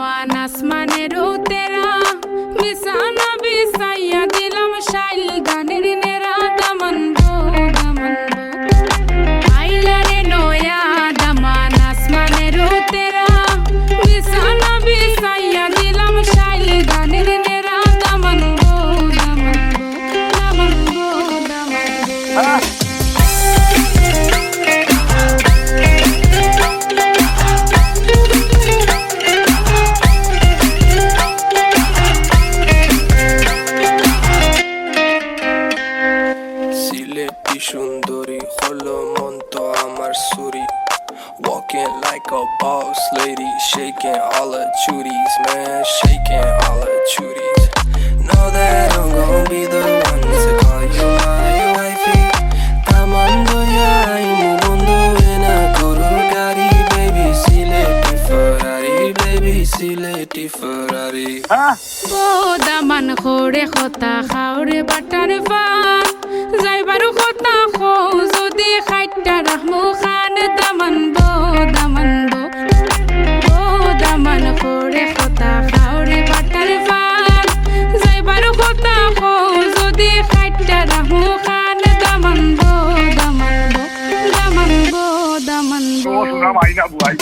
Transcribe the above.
দামান আসমানের তেরা বিছানা বিছাইয়া দিলাম শাইল গানের নেরা দামান গো দামান আইলারে নয়া দামান আসমানের তেরা বিছানা বিছাইয়া দিলাম শাইল গানের নেরা দামান গো দামান গো দামান গো সুন্দরী হলো মন তো আমার সুরি walking like a boss lady shaking all her chuties man shaking all her chuties know that I'm gonna be the one to call you my wifey tamando ya imu bondo ena guru gari baby sileti ferrari O Daman খোরে খতা খাওরে butter পা যাইবারু খতা খো যদি খাইটা রাহমু খান দামান বো দামান খোরে খতা খাওরে butter পা যাইবারু খতা খো যদি খাইটা রাহমু খান দামান বো দামান বো মাইনা বুয়াই